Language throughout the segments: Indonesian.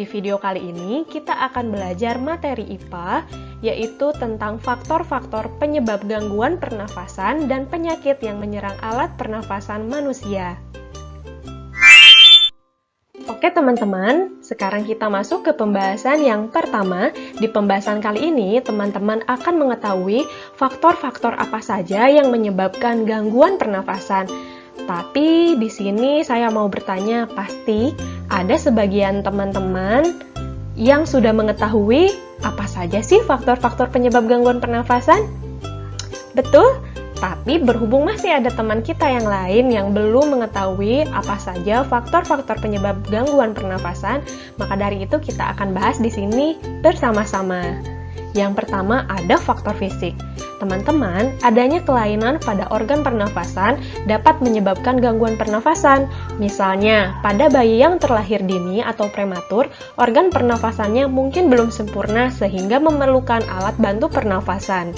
Di video kali ini kita akan belajar materi IPA, yaitu tentang faktor-faktor penyebab gangguan pernafasan dan penyakit yang menyerang alat pernafasan manusia. Oke teman-teman, sekarang kita masuk ke pembahasan yang pertama. Di pembahasan kali ini, teman-teman akan mengetahui faktor-faktor apa saja yang menyebabkan gangguan pernafasan. Tapi di sini saya mau bertanya, pasti ada sebagian teman-teman yang sudah mengetahui apa saja sih faktor-faktor penyebab gangguan pernafasan? Betul? Tapi berhubung masih ada teman kita yang lain yang belum mengetahui apa saja faktor-faktor penyebab gangguan pernafasan, maka dari itu kita akan bahas di sini bersama-sama. Yang pertama ada faktor fisik. Teman-teman, adanya kelainan pada organ pernafasan dapat menyebabkan gangguan pernafasan. Misalnya, pada bayi yang terlahir dini atau prematur, organ pernafasannya mungkin belum sempurna sehingga memerlukan alat bantu pernafasan.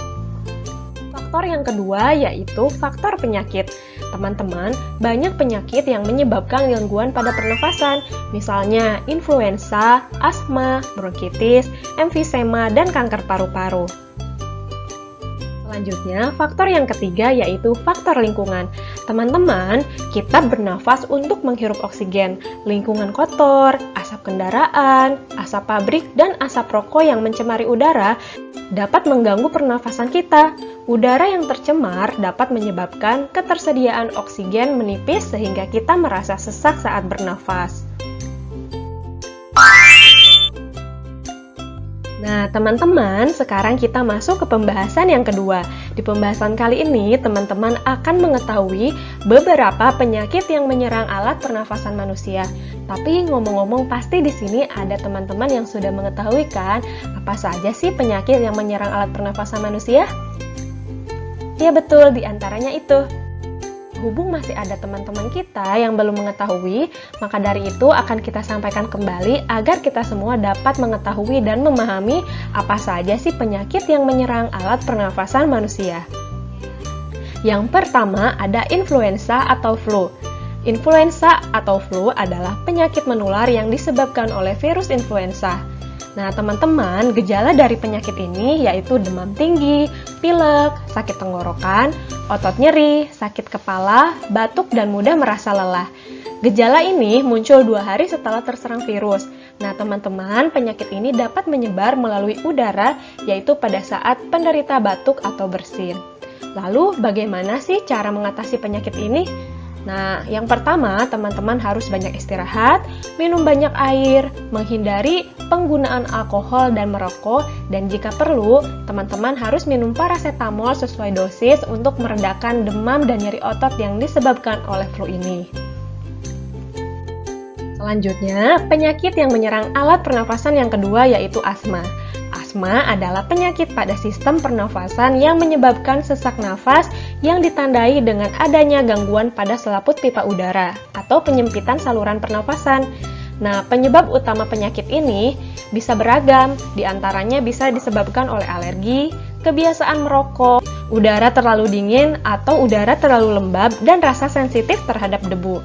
Faktor yang kedua yaitu faktor penyakit. Teman-teman, banyak penyakit yang menyebabkan gangguan pada pernafasan, misalnya influenza, asma, bronkitis, emfisema, dan kanker paru-paru. Selanjutnya, faktor yang ketiga yaitu faktor lingkungan. Teman-teman, kita bernafas untuk menghirup oksigen. Lingkungan kotor, asap kendaraan, asap pabrik, dan asap rokok yang mencemari udara dapat mengganggu pernafasan kita. Udara yang tercemar dapat menyebabkan ketersediaan oksigen menipis sehingga kita merasa sesak saat bernafas. Nah, teman-teman, sekarang kita masuk ke pembahasan yang kedua. Di pembahasan kali ini, teman-teman akan mengetahui beberapa penyakit yang menyerang alat pernafasan manusia. Tapi ngomong-ngomong, pasti di sini ada teman-teman yang sudah mengetahui kan, apa saja sih penyakit yang menyerang alat pernafasan manusia? Ya betul, di antaranya itu. Hubung masih ada teman-teman kita yang belum mengetahui, maka dari itu akan kita sampaikan kembali agar kita semua dapat mengetahui dan memahami apa saja sih penyakit yang menyerang alat pernafasan manusia. Yang pertama ada influenza atau flu. Influenza atau flu adalah penyakit menular yang disebabkan oleh virus influenza. Nah, teman-teman, gejala dari penyakit ini yaitu demam tinggi, pilek, sakit tenggorokan, otot nyeri, sakit kepala, batuk, dan mudah merasa lelah. Gejala ini muncul 2 hari setelah terserang virus. Nah, teman-teman, penyakit ini dapat menyebar melalui udara, yaitu pada saat penderita batuk atau bersin. Lalu, bagaimana sih cara mengatasi penyakit ini? Nah, yang pertama, teman-teman harus banyak istirahat, minum banyak air, menghindari penggunaan alkohol dan merokok, dan jika perlu, teman-teman harus minum paracetamol sesuai dosis untuk meredakan demam dan nyeri otot yang disebabkan oleh flu ini. Selanjutnya, penyakit yang menyerang alat pernafasan yang kedua yaitu asma. Asma adalah penyakit pada sistem pernafasan yang menyebabkan sesak nafas yang ditandai dengan adanya gangguan pada selaput pipa udara atau penyempitan saluran pernafasan. Nah, penyebab utama penyakit ini bisa beragam, diantaranya bisa disebabkan oleh alergi, kebiasaan merokok, udara terlalu dingin atau udara terlalu lembab, dan rasa sensitif terhadap debu.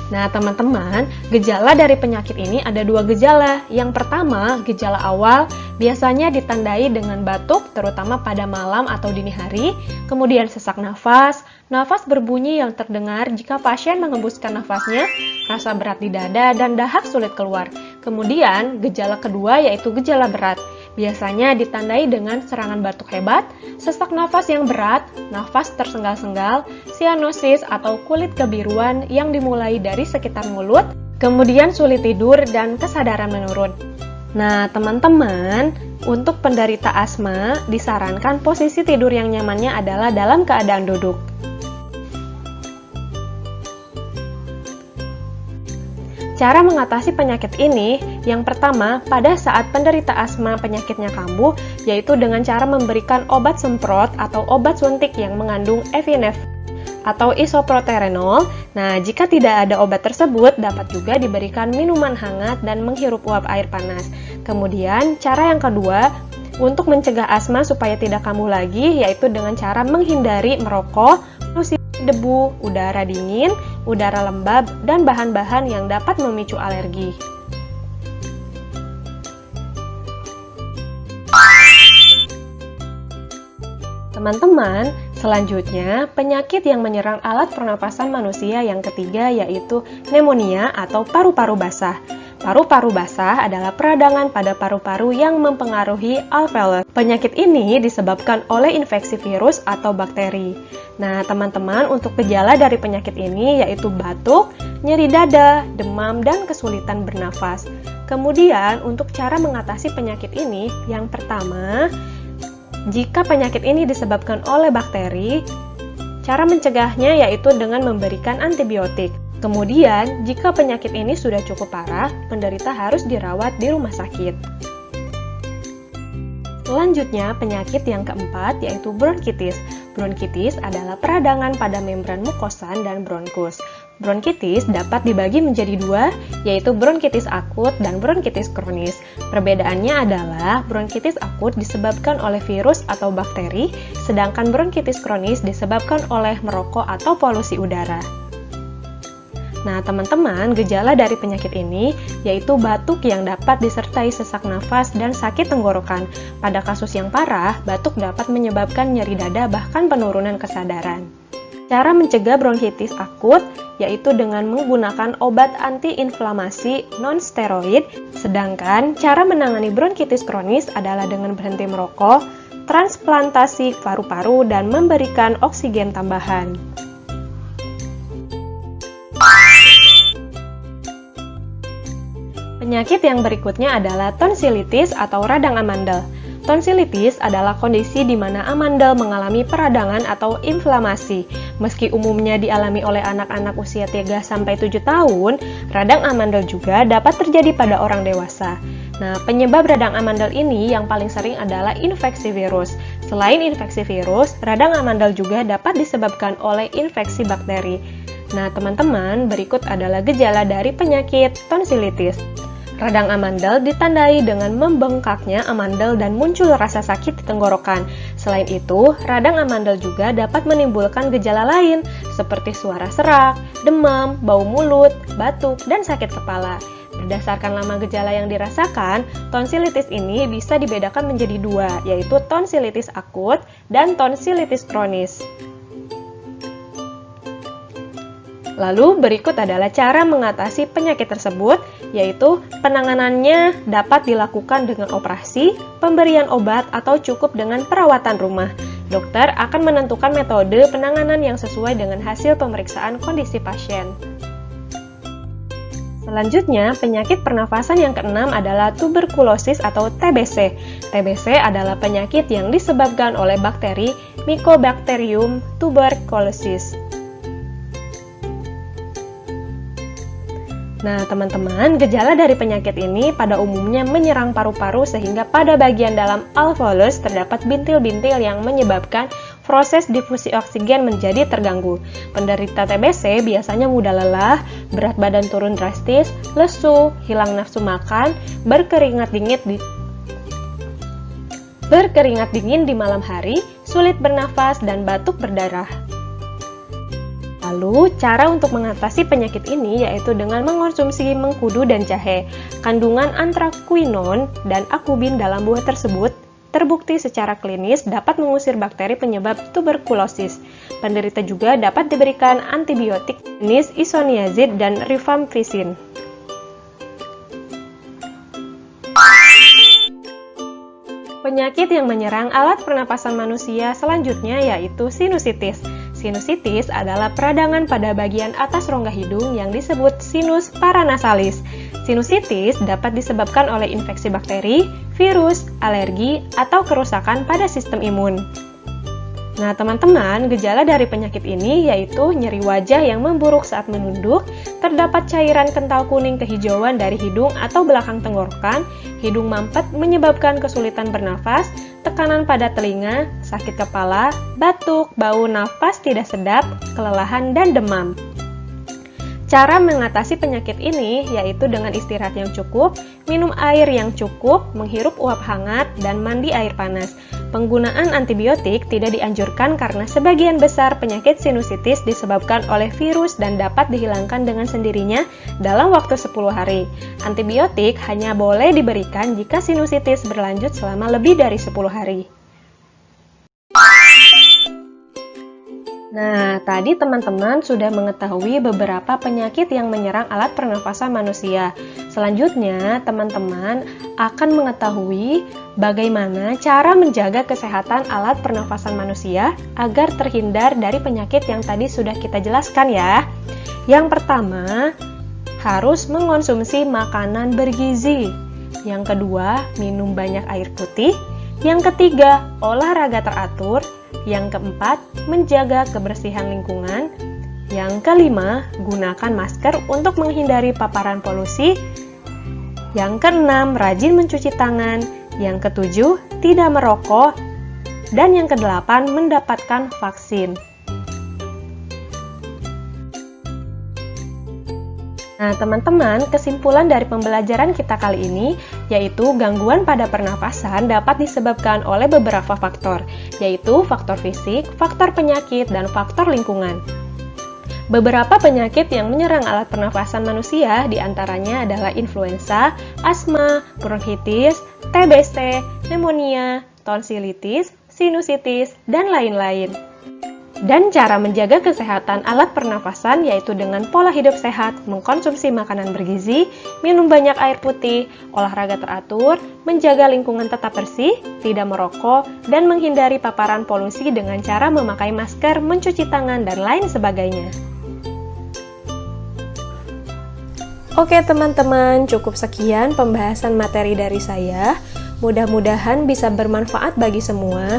Nah, teman-teman, gejala dari penyakit ini ada 2 gejala. Yang pertama, gejala awal biasanya ditandai dengan batuk, terutama pada malam atau dini hari, kemudian sesak nafas, nafas berbunyi yang terdengar jika pasien mengembuskan nafasnya, rasa berat di dada, dan dahak sulit keluar. Kemudian, gejala kedua yaitu gejala berat. Biasanya ditandai dengan serangan batuk hebat, sesak nafas yang berat, nafas tersenggal-senggal, sianosis atau kulit kebiruan yang dimulai dari sekitar mulut, kemudian sulit tidur dan kesadaran menurun. Nah, teman-teman, untuk penderita asma disarankan posisi tidur yang nyamannya adalah dalam keadaan duduk. Cara mengatasi penyakit ini, yang pertama, pada saat penderita asma penyakitnya kambuh, yaitu dengan cara memberikan obat semprot atau obat suntik yang mengandung Efinef atau isoproterenol. Nah, jika tidak ada obat tersebut, dapat juga diberikan minuman hangat dan menghirup uap air panas. Kemudian, cara yang kedua, untuk mencegah asma supaya tidak kambuh lagi, yaitu dengan cara menghindari merokok, debu, udara dingin, udara lembab, dan bahan-bahan yang dapat memicu alergi. Teman-teman, selanjutnya penyakit yang menyerang alat pernapasan manusia yang ketiga yaitu pneumonia atau paru-paru basah. Paru-paru basah adalah peradangan pada paru-paru yang mempengaruhi alveolus. Penyakit ini disebabkan oleh infeksi virus atau bakteri. Nah, teman-teman, untuk gejala dari penyakit ini yaitu batuk, nyeri dada, demam, dan kesulitan bernafas. Kemudian, untuk cara mengatasi penyakit ini, yang pertama, jika penyakit ini disebabkan oleh bakteri, cara mencegahnya yaitu dengan memberikan antibiotik. Kemudian, jika penyakit ini sudah cukup parah, penderita harus dirawat di rumah sakit. Selanjutnya, penyakit yang keempat yaitu bronkitis. Bronkitis adalah peradangan pada membran mukosan dan bronkus. Bronkitis dapat dibagi menjadi dua, yaitu bronkitis akut dan bronkitis kronis. Perbedaannya adalah bronkitis akut disebabkan oleh virus atau bakteri, sedangkan bronkitis kronis disebabkan oleh merokok atau polusi udara. Nah, teman-teman, gejala dari penyakit ini yaitu batuk yang dapat disertai sesak nafas dan sakit tenggorokan. Pada kasus yang parah, batuk dapat menyebabkan nyeri dada bahkan penurunan kesadaran. Cara mencegah bronkitis akut yaitu dengan menggunakan obat antiinflamasi non-steroid, sedangkan cara menangani bronkitis kronis adalah dengan berhenti merokok, transplantasi paru-paru, dan memberikan oksigen tambahan. Penyakit yang berikutnya adalah tonsilitis atau radang amandel. Tonsilitis adalah kondisi di mana amandel mengalami peradangan atau inflamasi. Meski umumnya dialami oleh anak-anak usia 3-7 tahun, radang amandel juga dapat terjadi pada orang dewasa. Nah, penyebab radang amandel ini yang paling sering adalah infeksi virus. Selain infeksi virus, radang amandel juga dapat disebabkan oleh infeksi bakteri. Nah, teman-teman, berikut adalah gejala dari penyakit tonsilitis. Radang amandel ditandai dengan membengkaknya amandel dan muncul rasa sakit di tenggorokan. Selain itu, radang amandel juga dapat menimbulkan gejala lain seperti suara serak, demam, bau mulut, batuk, dan sakit kepala. Berdasarkan lama gejala yang dirasakan, tonsilitis ini bisa dibedakan menjadi dua, yaitu tonsilitis akut dan tonsilitis kronis. Lalu berikut adalah cara mengatasi penyakit tersebut, yaitu penanganannya dapat dilakukan dengan operasi, pemberian obat, atau cukup dengan perawatan rumah. Dokter akan menentukan metode penanganan yang sesuai dengan hasil pemeriksaan kondisi pasien. Selanjutnya, penyakit pernafasan yang keenam adalah tuberkulosis atau TBC. TBC adalah penyakit yang disebabkan oleh bakteri Mycobacterium tuberculosis. Nah, teman-teman, gejala dari penyakit ini pada umumnya menyerang paru-paru sehingga pada bagian dalam alveolus terdapat bintil-bintil yang menyebabkan proses difusi oksigen menjadi terganggu. Penderita TBC biasanya mudah lelah, berat badan turun drastis, lesu, hilang nafsu makan, berkeringat dingin di malam hari, sulit bernafas, dan batuk berdarah. Lalu, cara untuk mengatasi penyakit ini yaitu dengan mengonsumsi mengkudu dan jahe. Kandungan antraquinon dan akubin dalam buah tersebut terbukti secara klinis dapat mengusir bakteri penyebab tuberkulosis. Penderita juga dapat diberikan antibiotik jenis isoniazid dan rifampicin. Penyakit yang menyerang alat pernapasan manusia selanjutnya yaitu sinusitis. Sinusitis adalah peradangan pada bagian atas rongga hidung yang disebut sinus paranasalis. Sinusitis dapat disebabkan oleh infeksi bakteri, virus, alergi, atau kerusakan pada sistem imun. Nah, teman-teman, gejala dari penyakit ini yaitu nyeri wajah yang memburuk saat menunduk, terdapat cairan kental kuning kehijauan dari hidung atau belakang tenggorokan, hidung mampet menyebabkan kesulitan bernafas, tekanan pada telinga, sakit kepala, batuk, bau nafas tidak sedap, kelelahan, dan demam. Cara mengatasi penyakit ini yaitu dengan istirahat yang cukup, minum air yang cukup, menghirup uap hangat, dan mandi air panas. Penggunaan antibiotik tidak dianjurkan karena sebagian besar penyakit sinusitis disebabkan oleh virus dan dapat dihilangkan dengan sendirinya dalam waktu 10 hari. Antibiotik hanya boleh diberikan jika sinusitis berlanjut selama lebih dari 10 hari. Nah, tadi teman-teman sudah mengetahui beberapa penyakit yang menyerang alat pernafasan manusia. Selanjutnya, teman-teman akan mengetahui bagaimana cara menjaga kesehatan alat pernafasan manusia agar terhindar dari penyakit yang tadi sudah kita jelaskan ya. Yang pertama, harus mengonsumsi makanan bergizi. Yang kedua, minum banyak air putih. Yang ketiga, olahraga teratur. Yang keempat, menjaga kebersihan lingkungan. Yang kelima, gunakan masker untuk menghindari paparan polusi. Yang keenam, rajin mencuci tangan. Yang ketujuh, tidak merokok. Dan yang kedelapan, mendapatkan vaksin. Nah, teman-teman, kesimpulan dari pembelajaran kita kali ini yaitu gangguan pada pernafasan dapat disebabkan oleh beberapa faktor, yaitu faktor fisik, faktor penyakit, dan faktor lingkungan. Beberapa penyakit yang menyerang alat pernafasan manusia diantaranya adalah influenza, asma, bronkitis, TBC, pneumonia, tonsilitis, sinusitis, dan lain-lain. Dan cara menjaga kesehatan alat pernafasan yaitu dengan pola hidup sehat, mengkonsumsi makanan bergizi, minum banyak air putih, olahraga teratur, menjaga lingkungan tetap bersih, tidak merokok, dan menghindari paparan polusi dengan cara memakai masker, mencuci tangan, dan lain sebagainya. Oke teman-teman, cukup sekian pembahasan materi dari saya. Mudah-mudahan bisa bermanfaat bagi semua.